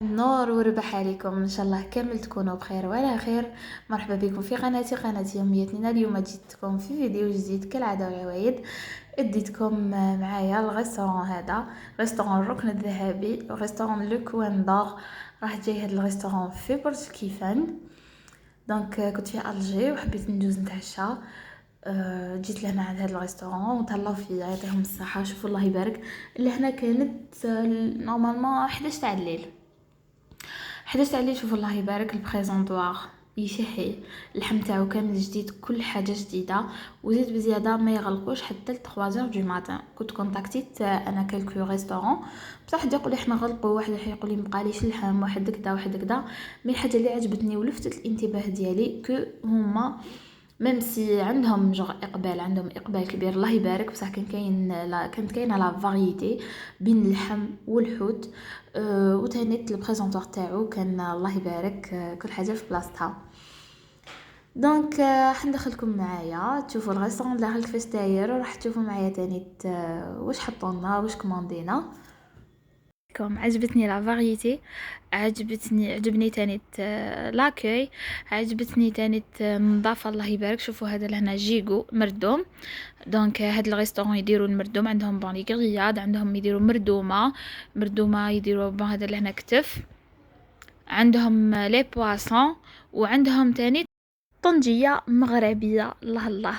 نور وربح عليكم ان شاء الله كامل تكونوا بخير وعلى خير. مرحبا بكم في قناه يومياتنا. اليوم جيتكم في فيديو جديد كالعاده والعوايد. اديتكم معايا الريستورون هذا، ريستورون الركن الذهبي، ريستورون لو كوين دور. راح جاي هذا الريستورون في برج كيفان. دونك كنت في الجي وحبيت ندوز نتعشى. جيت لهنا عند هذا الريستورون وتهلاو فيا يعطيهم الصحه. شوفوا الله يبارك، اللي هنا كانت نورمالمون 11 تاع الليل. 11 عليه. شوفوا الله يبارك البريزونطوار يشهي، اللحم تاعو كامل جديد، كل حاجه جديده. وزيد بزياده ما يغلقوش حتى ل 3 دو ماتان. كنت كونتاكتيت انا كالكو ريستورون، بصح واحد يقول لي حنا غلقوا، واحد يقول لي مبقاليش اللحم، واحد كدا واحد كدا. مي الحاجه اللي عجبتني ولفتت الانتباه ديالي كو هما ميم سي عندهم اقبال، عندهم اقبال كبير الله يبارك، بصح كانت كاينه لا فاريتي بين اللحم والحوت. وتانيت البريزونطوار تاعو كان الله يبارك، كل حاجه في بلاصتها. دونك راح ندخلكم معايا تشوفوا الريستورون داخل كيفاش داير، وراح تشوفوا معايا تانيت واش حطولنا واش كوموندينا. كوم عجبتني لا فاريتي، عجبني تاني لاكاي، عجبتني تاني النظافه الله يبارك. شوفوا هذا لهنا جيجو مردوم. دونك هاد الريستورون يديروا المردوم، عندهم بون لي غرياد، عندهم يديروا مردومه يديروا بون هذا لهنا كتف، عندهم لي بواسون، وعندهم تاني طنجيه مغربيه. الله الله.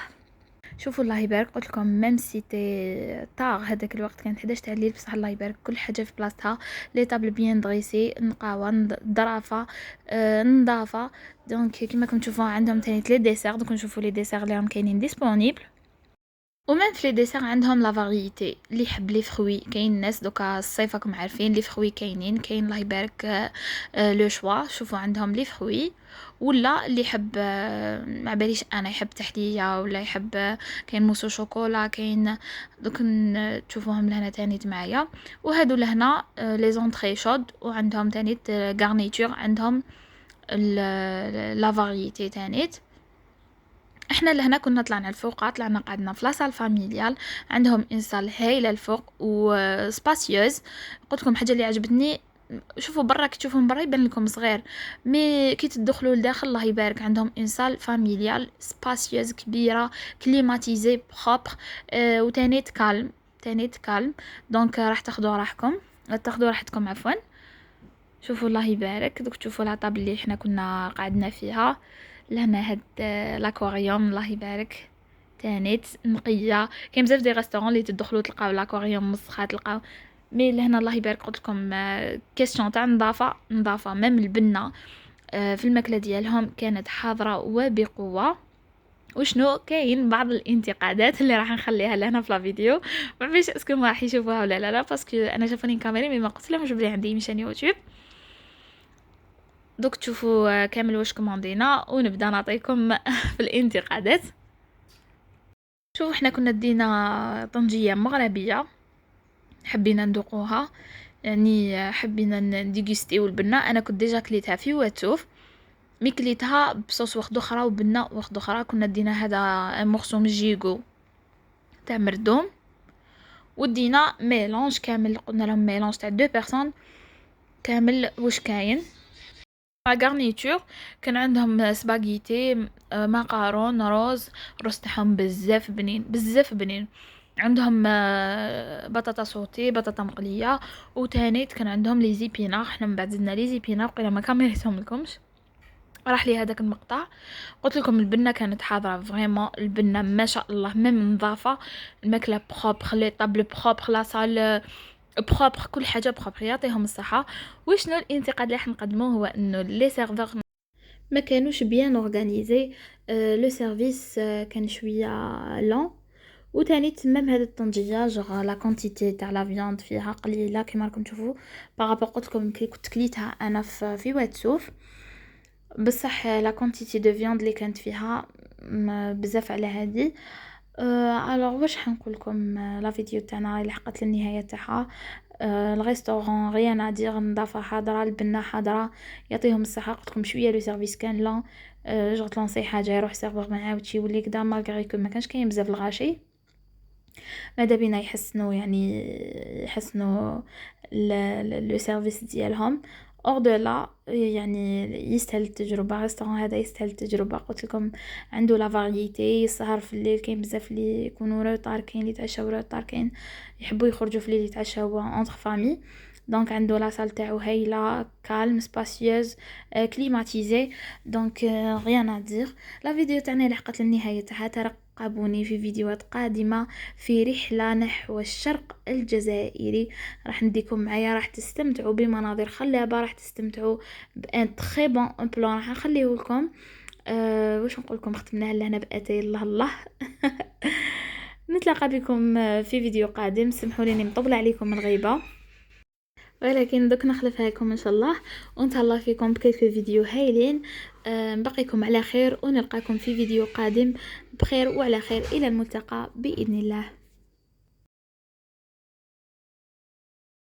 شوفوا الله يبارك، قلت لكم ميم سي تي طاغ هذاك الوقت كانت 11 تاع الليل، بصح الله يبارك كل حاجه في بلاصتها. لي طابل بيان دريسي، نقاوه، ظرافه، نظافه. دونك كيما راكم تشوفوا عندهم تاني لي ديسير. دوك نشوفوا لي ديسير اللي راهم كاينين ديسپونيبل. ومن في لي ديسير عندهم لا فاريتي، اللي يحب لي فخوي كاين الناس دوكا الصيف راكم عارفين لي فخوي كاين الله يبارك. لو شوا شوفوا عندهم لي فخوي، ولا اللي يحب ما باليش انا يحب تحليه، ولا يحب كاين موسو شوكولا كاين. دوك تشوفوهم لهنا تاني معايا. وهادو لهنا لي زونطري شود، وعندهم تاني غارنيتور، عندهم لا فاريتي تانيت. احنا لهنا كنا طلعنا الفوق، طلعنا قعدنا في لاصال فاميليال، عندهم انسال هايله الفوق وسباسيوز. قلت لكم حاجه اللي عجبتني، شوفوا برا كي تشوفوا من برا يبان لكم صغير، مي كي تدخلوا لداخل الله يبارك عندهم انسال فاميليال سباسيوز كبيره، كليماتيزي بروبر. وتانيت كالم، تانيت كالم. دونك راح تاخذوا راحتكم عفوا. شوفوا الله يبارك، دوك تشوفوا لا طابل اللي حنا كنا قعدنا فيها. لهنا هاد لاكواريوم الله يبارك تانيت نقيه. كاين بزاف دي ريستورون اللي تدخلوا تلقاو لاكواريوم مسخات تلقاو، مي لهنا الله يبارك قلت لكم كيسيون تاع نظافه ميم البنه في الماكله ديالهم كانت حاضره وبقوه. وشنو كاين بعض الانتقادات اللي راح نخليها لهنا في الفيديو، ما فيش اسكو راح يشوفوها ولا لا باسكو انا شافوني كاميري مي ما قلت لهم جبلي عندي ميشان يوتيوب. دوك تشوفوا كامل واش كوموندينا ونبدا نعطيكم في الانتقادات. شوفوا احنا كنا دينا طنجيه مغربيه، حبينا ندوقوها، يعني حبينا نديغوستيو البنه. انا كنت ديجا كليتها في واتوف، مي كليتها بصوص واحده اخرى وبنه واحده اخرى. كنا دينا هذا مورسو من جيجو تاع مردوم، ودينا ميلونج كامل، قلنا لهم ميلونج تاع دو بيرسون كامل واش كاين. غارنيتور كان عندهم سباغيتي، ماكارون، رز تاعهم بزاف بنين بزاف بنين. عندهم بطاطا صوتي، بطاطا مقليه، وتانيت كان عندهم لي زيبينا. حنا من بعد زدنا لي زيبينا، وقيلا ما كاميريتهم لكمش راح لي هذاك المقطع. قلت لكم البنه كانت حاضره فريمون، البنه ما شاء الله ميم نظافه، الماكله بروبر، لي طابل بروبر، لا صال بروبر، كل حاجه بروبر يعطيهم الصحه. وشنو الانتقاد اللي راح نقدموه هو انه لي سيرفور ما كانوش بيان اورغانيزي. لو سيرفيس كان شويه لون. وتاني تمام هذه الطنجيه جوغ لا كونتيتي تاع لا فياند فيها قليله كما راكم تشوفوا. بارابور قلت لكم كي كنت كليتها انا في واتسوف، بصح لا كونتيتي دو فياند اللي كانت فيها بزاف على هذه. الوغ واش حنقول لكم، لا فيديو تاعنا لحقت للنهايه تاعها. الريستورون غيان ادير، النظافه حاضره، البنه حاضره، يعطيهم الصحه. قلت لكم شويه لو سيرفيس كان لون. جو تلونسي حاجه يروح سيرفور ما عاودش يولي كدا، مالغري كو ما كانش كاين بزاف الغاشي. ماذا بينا يحسنوا، يعني يحسنوا لو سيرفيس ديالهم. اور دو لا يعني يستاهل التجربه. الريستورون هذا يستاهل التجربه. قلت لكم عنده لا فاريتي، يسهر في الليل، كاين بزاف اللي يكونوا روطار، كاين اللي يتعشاو روطار، كاين يحبوا يخرجوا في الليل يتعشاو اونتر فامي. دونك عنده لا سال تاعو هايله، كالم سباسيوز، كليماتيزي. دونك غيان ا دير. لا فيديو تاعنا لحقت للنهايه تاعها. ترقبوني في فيديوهات قادمه في رحله نحو الشرق الجزائري. راح نديكم معايا، راح تستمتعوا بمناظر خلابه، راح تستمتعوا بان تري بون بلان راح نخليه لكم. واش نقول لكم، ختمناها لهنا باتاي الله الله. نتلاقى بكم في فيديو قادم. سمحوا لي مطولة عليكم الغيبه، ولكن دوك نخلفها لكم ان شاء الله، ونتهلا فيكم بكيف فيديو هايلين. نبقيكم على خير ونلقاكم في فيديو قادم بخير وعلى خير. الى الملتقى باذن الله.